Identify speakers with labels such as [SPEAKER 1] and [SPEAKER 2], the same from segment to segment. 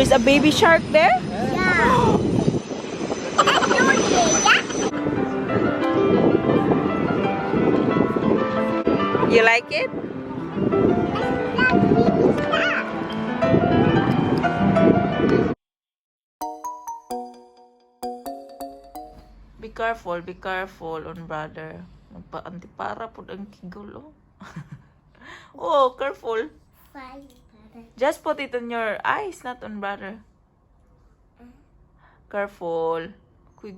[SPEAKER 1] There's a baby shark there?
[SPEAKER 2] Yeah.
[SPEAKER 1] You like it? Be careful on brother. Magpa-antipara po ang kigulo. Oh, careful. Just put it on your eyes, not on brother. Careful. Kuy.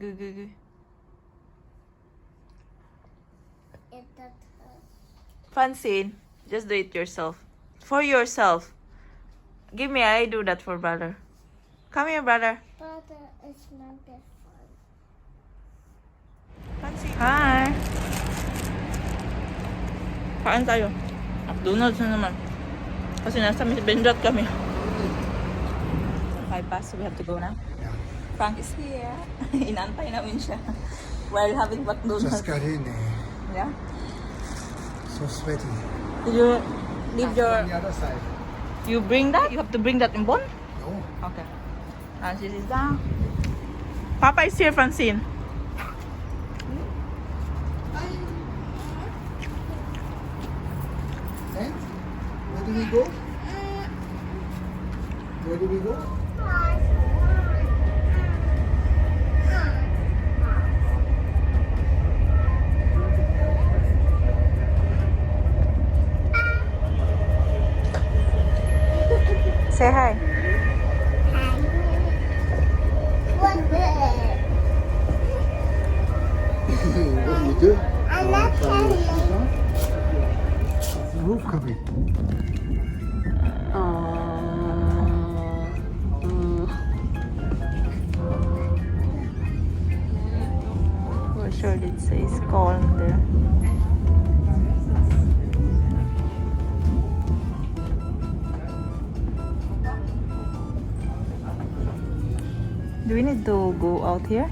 [SPEAKER 1] Francene, just do it yourself. For yourself. Give me, I do that for brother. Come here, brother.
[SPEAKER 2] Brother is not that fun.
[SPEAKER 1] Francene. Hi. Kain tayo. McDonald's na naman. Kasi nasa Miss Benjot kami. Bypass, so we have to go now. Frank is here. Inantay namin siya. While having McDonald's.
[SPEAKER 3] Just got in.
[SPEAKER 1] Yeah.
[SPEAKER 3] So sweaty.
[SPEAKER 1] Did you leave your...
[SPEAKER 3] On the other side.
[SPEAKER 1] You bring that? You have to bring that in Bon?
[SPEAKER 3] No.
[SPEAKER 1] Okay. Francis is down. Papa is here, Francene.
[SPEAKER 3] And where do we go? Where do we go?
[SPEAKER 1] Say hi.
[SPEAKER 2] What the?
[SPEAKER 3] What do you do?
[SPEAKER 2] I'm not telling.
[SPEAKER 3] It's the roof coming.
[SPEAKER 1] For sure it says calm there. Do we need to go out here?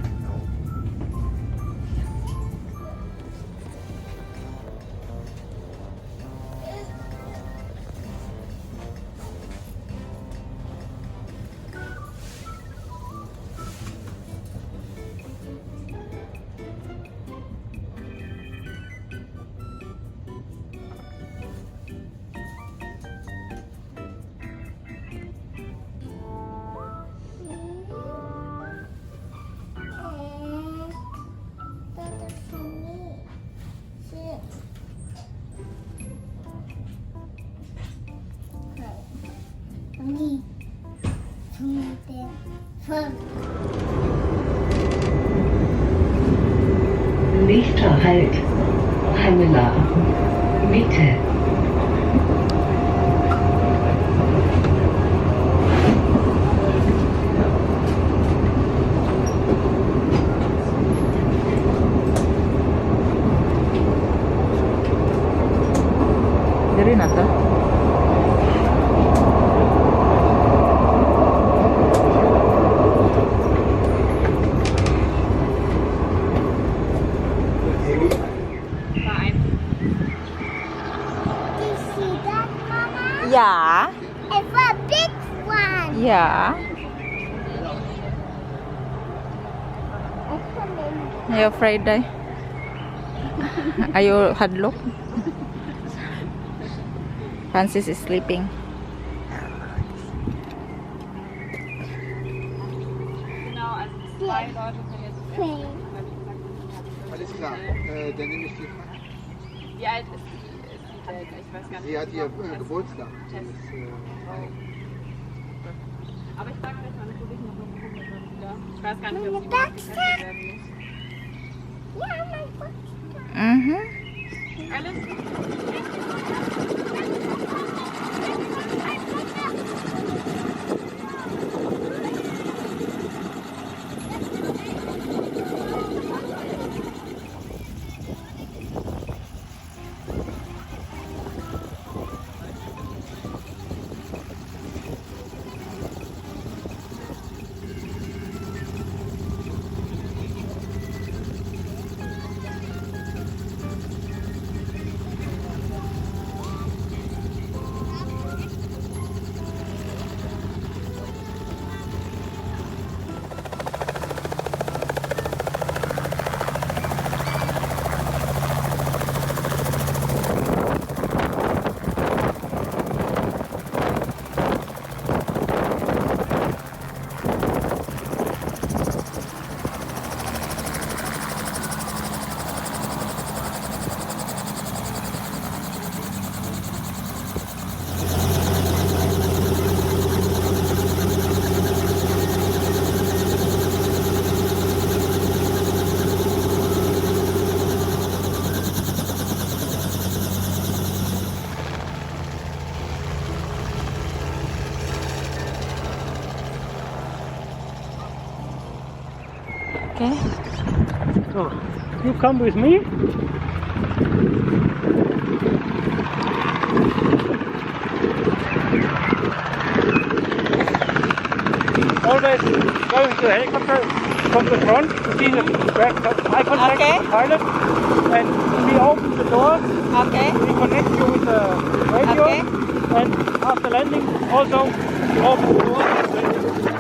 [SPEAKER 4] Nächster Halt, Hangela, Mitte.
[SPEAKER 1] Dari na to? Yeah.
[SPEAKER 2] It's a big one.
[SPEAKER 1] Yeah. Are you afraid, Day? Are you hadlock? Francis is sleeping.
[SPEAKER 3] Alles klar. Dann nehme ich die Frage.
[SPEAKER 5] Wie alt ist die Helga? Ich weiß gar nicht.
[SPEAKER 3] Sie hat ihr Geburtstag. Das ist,
[SPEAKER 5] Aber ich frage gleich mal eine Kollegin noch mal gucken, ich weiß gar nicht, ob sie getestet werden muss.
[SPEAKER 2] Ja, mein Gott.
[SPEAKER 1] Mhm.
[SPEAKER 5] Alles?
[SPEAKER 6] So, you come with me. Always going to helicopter from the front to see the direct eye contact
[SPEAKER 1] Okay.
[SPEAKER 6] with the pilot. And we open the door,
[SPEAKER 1] Okay.
[SPEAKER 6] we connect you with the radio.
[SPEAKER 1] Okay.
[SPEAKER 6] And after landing, also we open the door with the radio.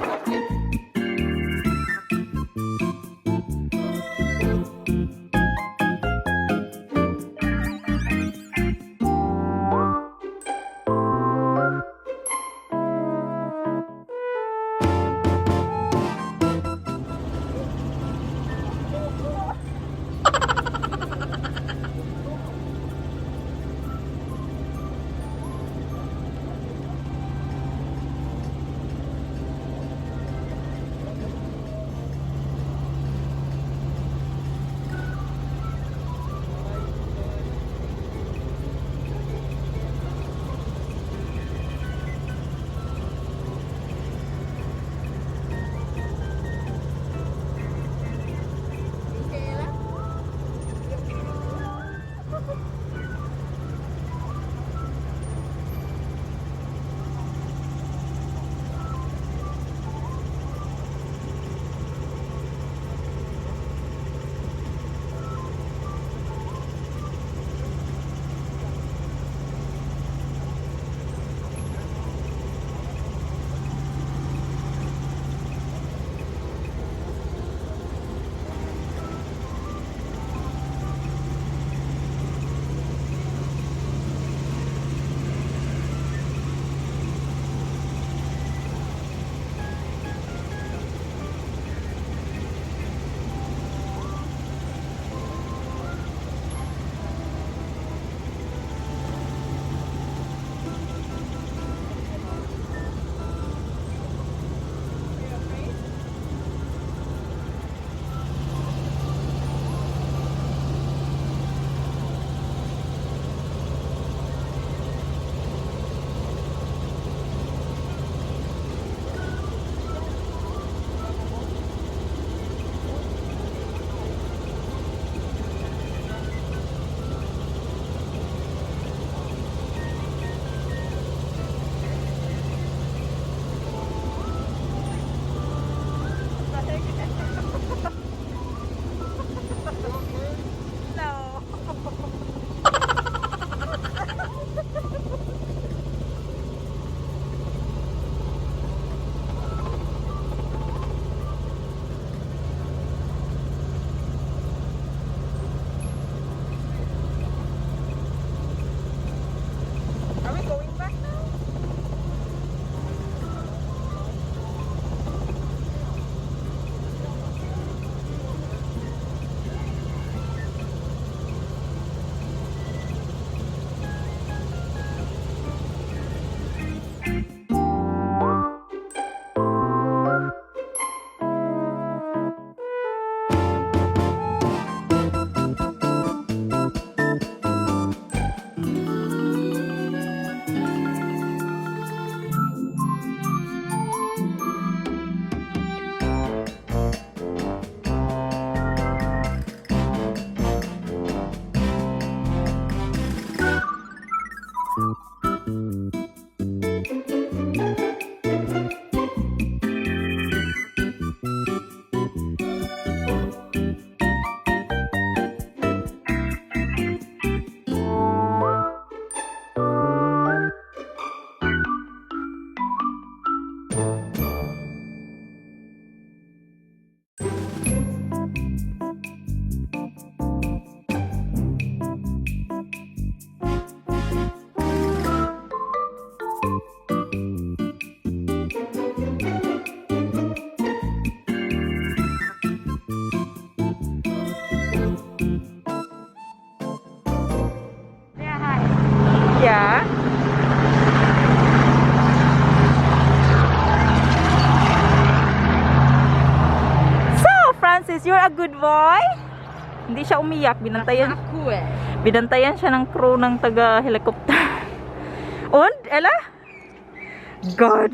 [SPEAKER 1] Yeah. So, Francis, you're a good boy? Hindi siya umiyak. Binantayan.
[SPEAKER 5] Aku eh.
[SPEAKER 1] Binantayan siya ng crew ng taga-helicopter. Und, Ella? God.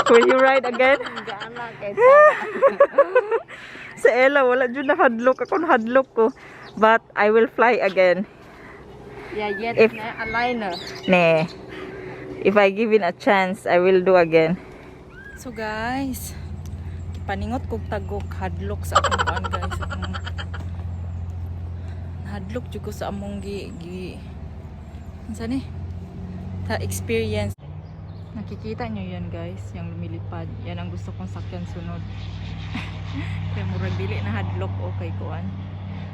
[SPEAKER 1] Will you ride again? Sa Ella, wala dyan nakadlock. Ako nahadlock ko. But, I will fly again.
[SPEAKER 5] Yeah, yet
[SPEAKER 1] If-
[SPEAKER 5] a liner.
[SPEAKER 1] Ne. If I given a chance, I will do again. So guys, paningot kog tagok hadlok sa akong kuan guys. Hadlok jud ko sa among gi unsa ni? Ta experience. Nakikita nyo yan guys, yung lumilipad. Yan ang gusto kong sakyan sunod. Kaya murag dili na hadlok o kay kuan.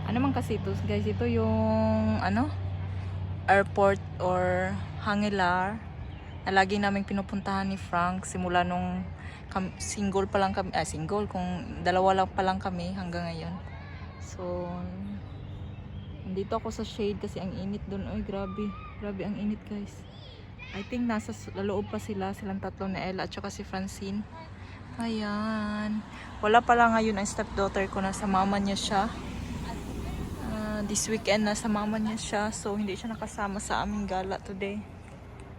[SPEAKER 1] Ano man kasi ito guys, ito yung ano? Airport or hangilar na lagi naming pinupuntahan ni Frank simula nung single pa lang kami, single kung dalawa lang pa lang kami hanggang ngayon. So nandito ako sa shade kasi ang init doon. Oy, grabe ang init guys. I think nasa loob pa silang tatlo na Ella at saka si Francene. Ayan, wala pala ngayon ang stepdaughter ko, nasa mama niya siya. This weekend nasa mama niya siya, so hindi siya nakasama sa aming gala today.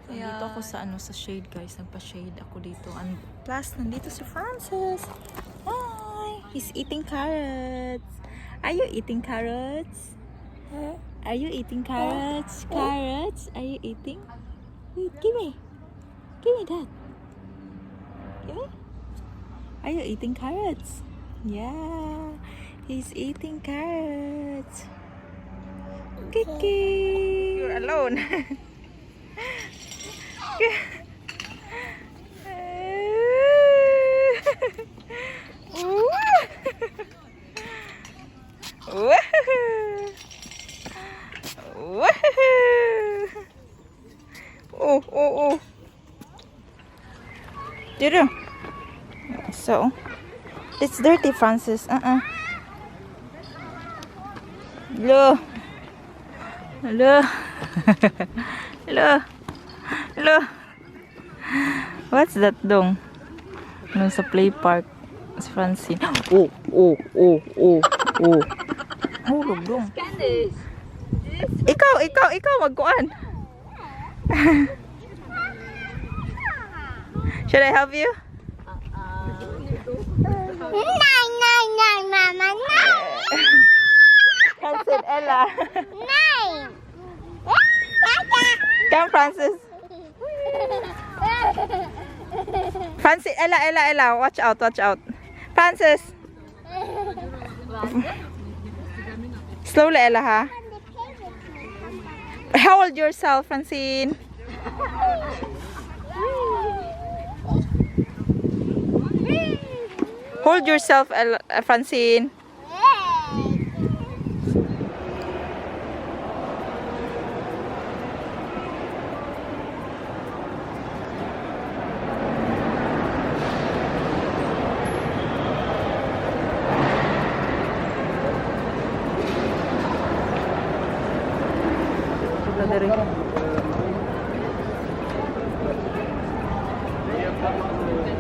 [SPEAKER 1] Dito ako sa sa shade guys, nagpa-shade ako dito. And plus, nandito si Francis. Hi! He's eating carrots. Are you eating carrots? Are you eating carrots? Carrots? Are you eating? Wait, give me. Give me that. Give me. Are you eating carrots? Yeah. He's eating carrots. Kiki. You're alone. Oh. Did so it's dirty, Francis. Hello. What's that dong? Nung sa play park si Francine. Oh, lugdong. Ikaw magkuan. Should I help you?
[SPEAKER 2] Mama, no.
[SPEAKER 1] Francine, Ella.
[SPEAKER 2] Nine.
[SPEAKER 1] Come, Francis. Francine, Ella. Watch out. Francis. Slowly, Ella, ha? Hold yourself, Francine. Hold yourself, Francine.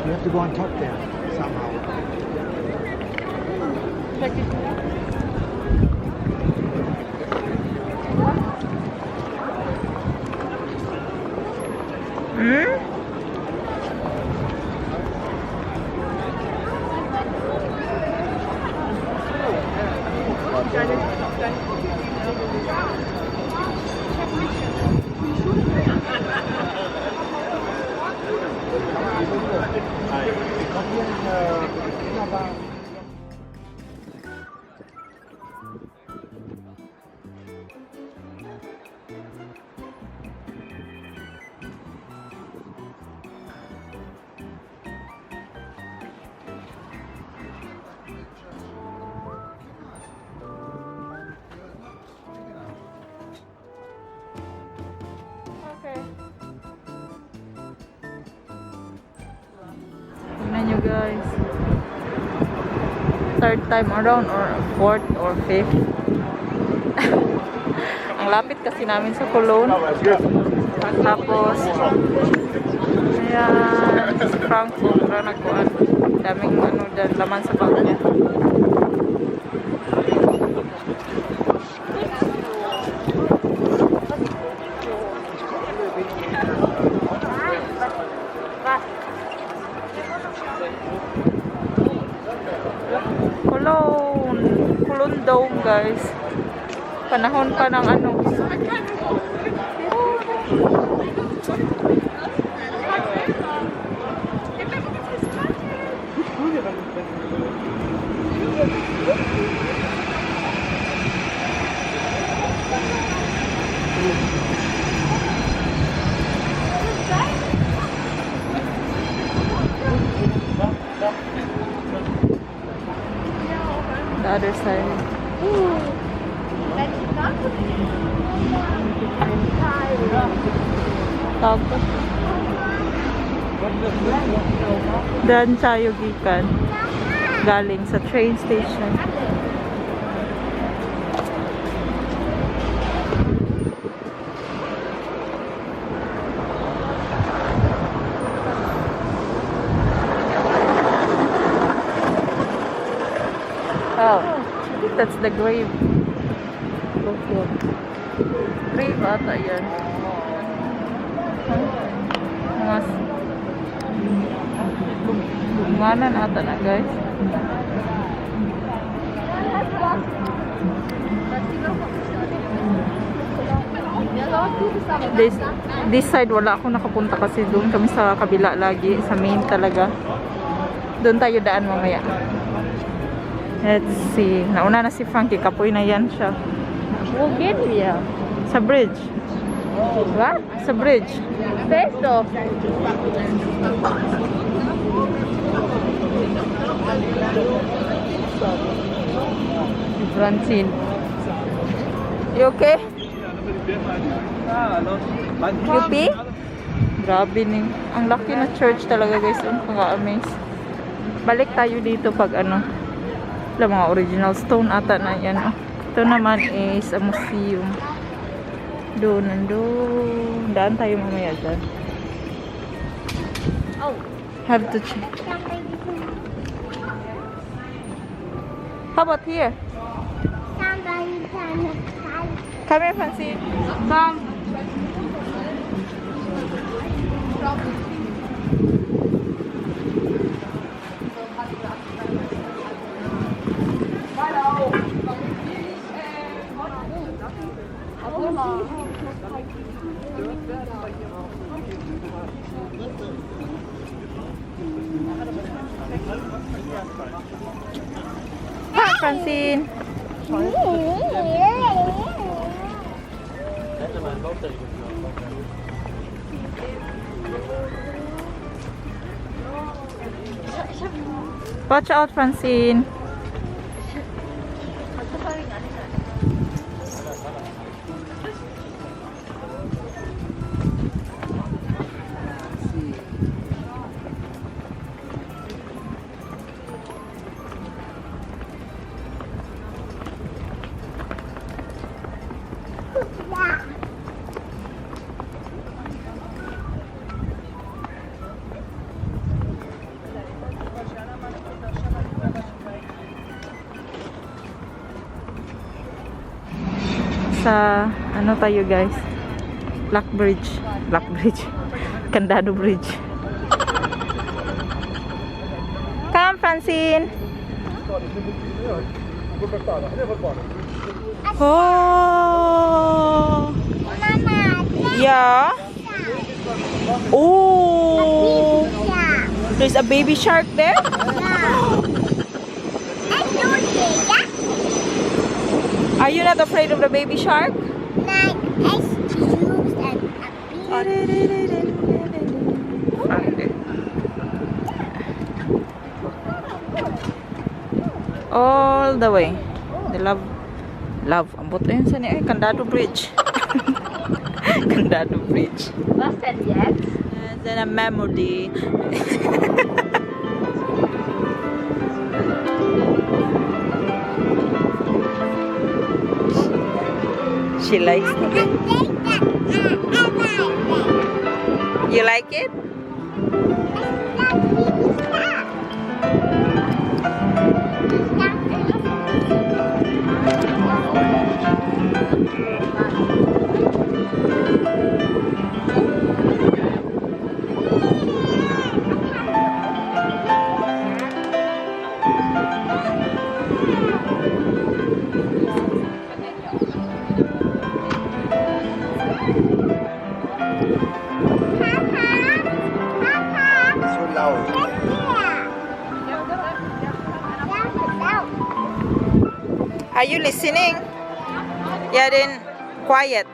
[SPEAKER 3] You have to go on top there somehow.
[SPEAKER 1] Tignan nyo guys, third time around or fourth or fifth. Ang lapit kasi namin sa Cologne. Tapos ayan, si Frank sobra nagkuhan, daming dyan, laman sa bag niya. Hello. guys. Panahon pa ng ano. The other side. Tapos daan tayo gikan galing sa train station. Oh, that's the grave. Grave ata yan. Mas bunganan ata na guys. This side wala ako nakapunta kasi doon kami sa kabila lagi, sa main talaga. Doon tayo daan mamaya. Let's see. Nauna na si Frankie. Kapoy na yan siya.
[SPEAKER 2] We'll get here.
[SPEAKER 1] Sa bridge. What? Sa bridge.
[SPEAKER 2] First off.
[SPEAKER 1] Francene. You okay? You pee? Grabe ning. Ang laki na church talaga guys. Ang paka-amaze. Balik tayo dito pag ano. Mga original stone ata na yan. Ito naman is a museum. Doon, nandun. Daan tayo mamaya dyan.
[SPEAKER 2] Oh.
[SPEAKER 1] Have to check. How about here? Come here, Francene. Come. Hi, Francene. Watch out, Francene. Sa ano tayo guys, Black Bridge Candado Bridge. Come, Francene. Oh, yeah. Oh, there's a baby shark there. Are you not afraid of the baby shark? All the way. The love. Ambot na yun sa niya. Candado Bridge. Candado Bridge.
[SPEAKER 2] Was denn jetzt?
[SPEAKER 1] And then a memory. She likes it. You like it? Are you listening? Yeah, then quiet.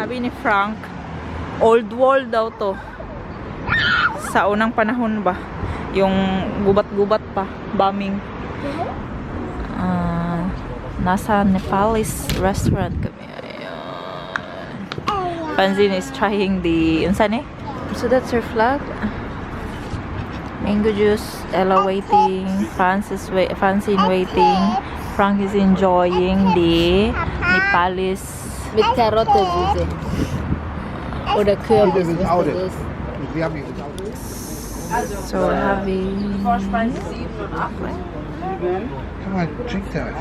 [SPEAKER 1] Sabi ni Frank, old world daw to. Sa unang panahon ba? Yung gubat-gubat pa, bombing. Nasa Nepalese restaurant kami. Francene is trying the, unsan eh? So that's her flag. Mango juice, Ella waiting, Francene waiting. Frank is enjoying the Nepalese.
[SPEAKER 2] With carrot is it? Or the curd is
[SPEAKER 3] without it.
[SPEAKER 2] this?
[SPEAKER 3] We have it without it.
[SPEAKER 1] So we're having
[SPEAKER 3] Come on, drink that.